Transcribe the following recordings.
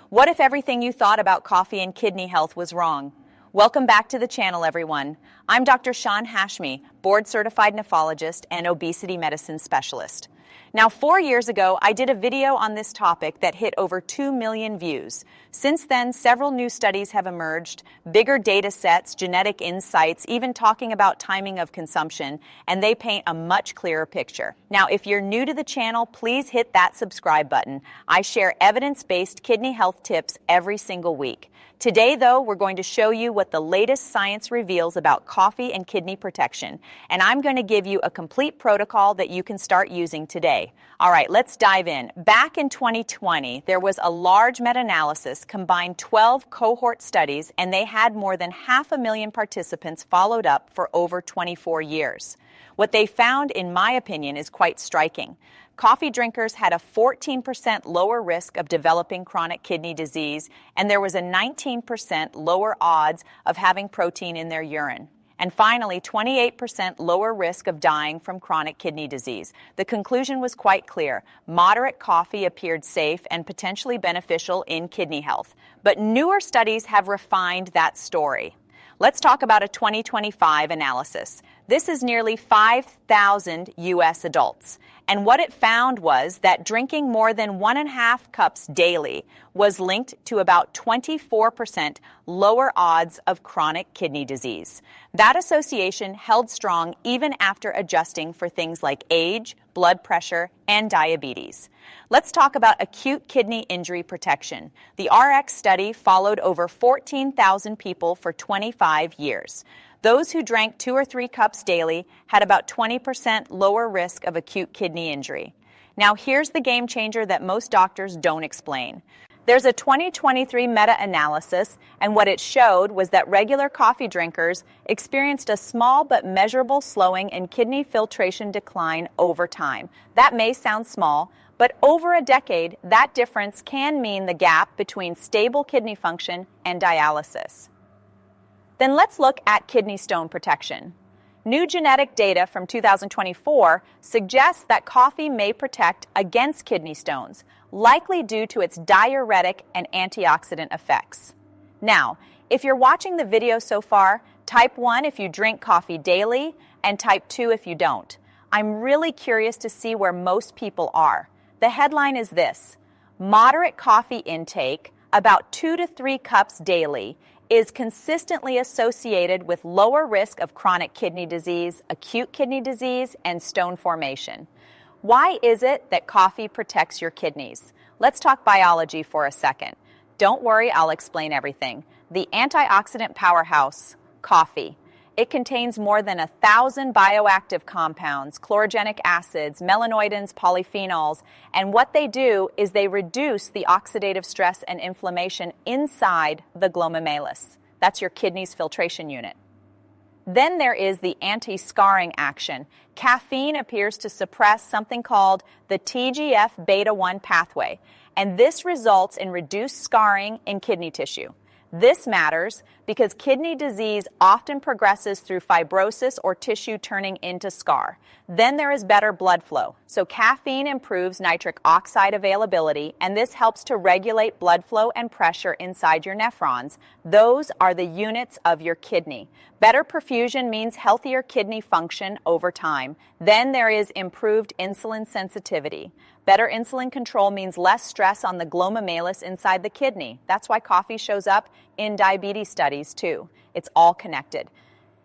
What if everything you thought about coffee and kidney health was wrong? Welcome back to the channel, everyone. I'm Dr. Shawn Hashmi, board-certified nephrologist and obesity medicine specialist. Now, 4 years ago, I did a video on this topic that hit over 2 million views. Since then, several new studies have emerged, bigger data sets, genetic insights, even talking about timing of consumption, and they paint a much clearer picture. Now, if you're new to the channel, please hit that subscribe button. I share evidence-based kidney health tips every single week. Today, though, we're going to show you what the latest science reveals about coffee and kidney protection, and I'm going to give you a complete protocol that you can start using today. All right, let's dive in. Back in 2020, there was a large meta-analysis, combined 12 cohort studies, and they had more than 500,000 participants followed up for over 24 years. What they found, in my opinion, is quite striking. Coffee drinkers had a 14% lower risk of developing chronic kidney disease, and there was a 19% lower odds of having protein in their urine. And finally, 28% lower risk of dying from chronic kidney disease. The conclusion was quite clear. Moderate coffee appeared safe and potentially beneficial in kidney health. But newer studies have refined that story. Let's talk about a 2025 analysis. This is nearly 5,000 U.S. adults. And what it found was that drinking more than 1.5 cups daily was linked to about 24% lower odds of chronic kidney disease. That association held strong even after adjusting for things like age, blood pressure, and diabetes. Let's talk about acute kidney injury protection. The RX study followed over 14,000 people for 25 years. Those who drank 2 or 3 cups daily had about 20% lower risk of acute kidney injury. Now, here's the game changer that most doctors don't explain. There's a 2023 meta-analysis, and what it showed was that regular coffee drinkers experienced a small but measurable slowing in kidney filtration decline over time. That may sound small, but over a decade, that difference can mean the gap between stable kidney function and dialysis. Then let's look at kidney stone protection. New genetic data from 2024 suggests that coffee may protect against kidney stones, likely due to its diuretic and antioxidant effects. Now, if you're watching the video so far, type 1 if you drink coffee daily and type 2 if you don't. I'm really curious to see where most people are. The headline is this: moderate coffee intake, about 2 to 3 cups daily, is consistently associated with lower risk of chronic kidney disease, acute kidney disease, and stone formation. Why is it that coffee protects your kidneys? Let's talk biology for a second. Don't worry, I'll explain everything. The antioxidant powerhouse, coffee. It contains more than 1,000 bioactive compounds, chlorogenic acids, melanoidins, polyphenols, and what they do is they reduce the oxidative stress and inflammation inside the glomerulus. That's your kidney's filtration unit. Then there is the anti-scarring action. Caffeine appears to suppress something called the TGF-beta1 pathway, and this results in reduced scarring in kidney tissue. This matters because kidney disease often progresses through fibrosis or tissue turning into scar. Then there is better blood flow. So caffeine improves nitric oxide availability, and this helps to regulate blood flow and pressure inside your nephrons. Those are the units of your kidney. Better perfusion means healthier kidney function over time. Then there is improved insulin sensitivity. Better insulin control means less stress on the glomerulus inside the kidney. That's why coffee shows up in diabetes studies too. It's all connected.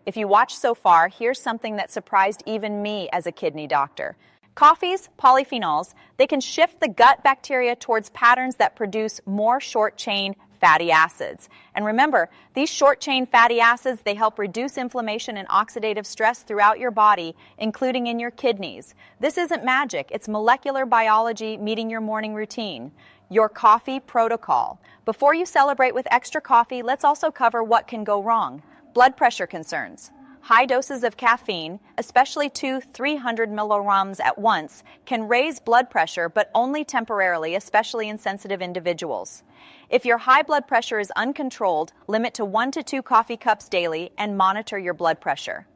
If you watched so far, here's something that surprised even me as a kidney doctor. Coffee's polyphenols, they can shift the gut bacteria towards patterns that produce more short-chain fatty acids. And remember, these short-chain fatty acids, they help reduce inflammation and oxidative stress throughout your body, including in your kidneys. This isn't magic. It's molecular biology meeting your morning routine. Your coffee protocol. Before you celebrate with extra coffee, let's also cover what can go wrong. Blood pressure concerns. High doses of caffeine, especially 200-300 milligrams at once, can raise blood pressure, but only temporarily, especially in sensitive individuals. If your high blood pressure is uncontrolled, limit to 1 to 2 coffee cups daily and monitor your blood pressure.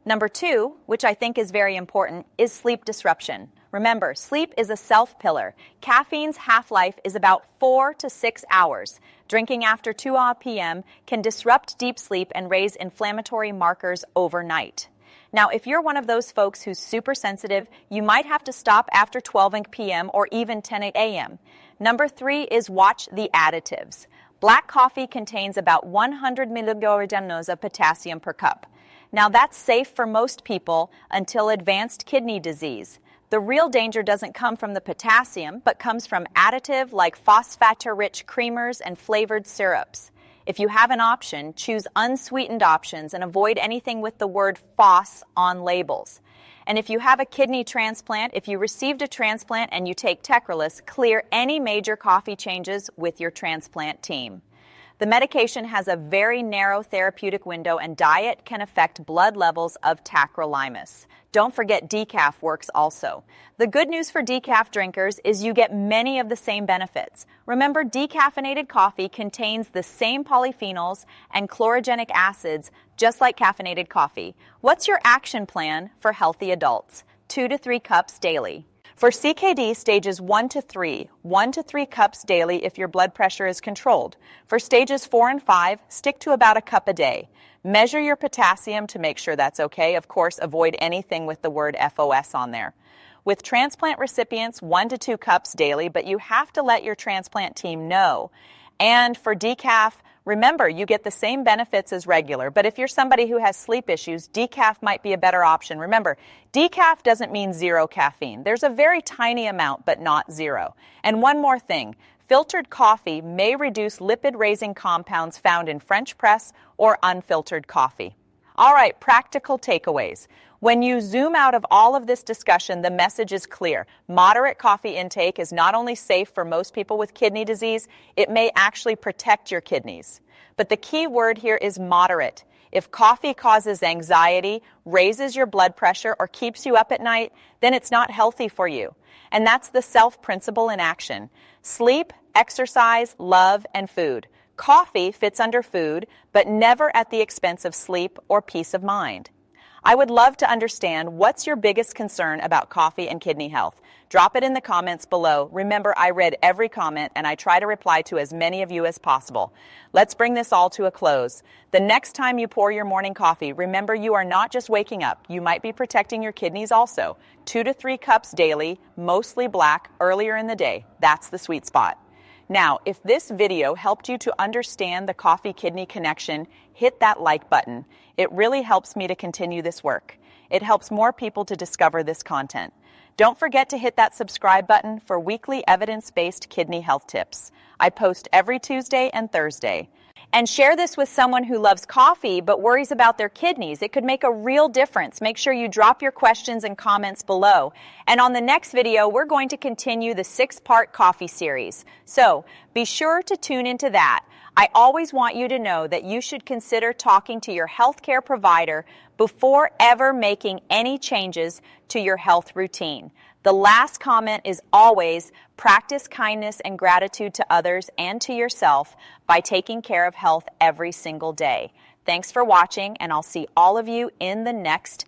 Number 2, which I think is very important, is sleep disruption. Remember, sleep is a self-pillar. Caffeine's half-life is about 4 to 6 hours. Drinking after 2 p.m. can disrupt deep sleep and raise inflammatory markers overnight. Now, if you're one of those folks who's super sensitive, you might have to stop after 12 p.m. or even 10 a.m. Number 3 is watch the additives. Black coffee contains about 100 milligrams of potassium per cup. Now, that's safe for most people until advanced kidney disease. The real danger doesn't come from the potassium, but comes from additive like phosphate-rich creamers and flavored syrups. If you have an option, choose unsweetened options and avoid anything with the word "phos" on labels. And if you have a kidney transplant, if you received a transplant and you take Tecrolus, clear any major coffee changes with your transplant team. The medication has a very narrow therapeutic window, and diet can affect blood levels of tacrolimus. Don't forget decaf works also. The good news for decaf drinkers is you get many of the same benefits. Remember, decaffeinated coffee contains the same polyphenols and chlorogenic acids just like caffeinated coffee. What's your action plan for healthy adults? 2 to 3 cups daily. For CKD stages 1 to 3, 1 to 3 cups daily if your blood pressure is controlled. For stages 4 and 5, stick to about a cup a day. Measure your potassium to make sure that's okay. Of course, avoid anything with the word FOS on there. With transplant recipients, 1 to 2 cups daily, but you have to let your transplant team know. And for decaf, remember, you get the same benefits as regular, but if you're somebody who has sleep issues, decaf might be a better option. Remember, decaf doesn't mean zero caffeine. There's a very tiny amount, but not zero. And one more thing, filtered coffee may reduce lipid-raising compounds found in French press or unfiltered coffee. All right, practical takeaways. When you zoom out of all of this discussion, the message is clear. Moderate coffee intake is not only safe for most people with kidney disease, it may actually protect your kidneys. But the key word here is moderate. If coffee causes anxiety, raises your blood pressure, or keeps you up at night, then it's not healthy for you. And that's the self principle in action. Sleep, exercise, love, and food. Coffee fits under food, but never at the expense of sleep or peace of mind. I would love to understand what's your biggest concern about coffee and kidney health. Drop it in the comments below. Remember, I read every comment and I try to reply to as many of you as possible. Let's bring this all to a close. The next time you pour your morning coffee, remember you are not just waking up. You might be protecting your kidneys also. 2 to 3 cups daily, mostly black, earlier in the day. That's the sweet spot. Now, if this video helped you to understand the coffee-kidney connection, hit that like button. It really helps me to continue this work. It helps more people to discover this content. Don't forget to hit that subscribe button for weekly evidence-based kidney health tips. I post every Tuesday and Thursday. And share this with someone who loves coffee but worries about their kidneys. It could make a real difference. Make sure you drop your questions and comments below. And on the next video, we're going to continue the 6-part coffee series. So be sure to tune into that. I always want you to know that you should consider talking to your healthcare provider before ever making any changes to your health routine. The last comment is always practice kindness and gratitude to others and to yourself by taking care of health every single day. Thanks for watching, and I'll see all of you in the next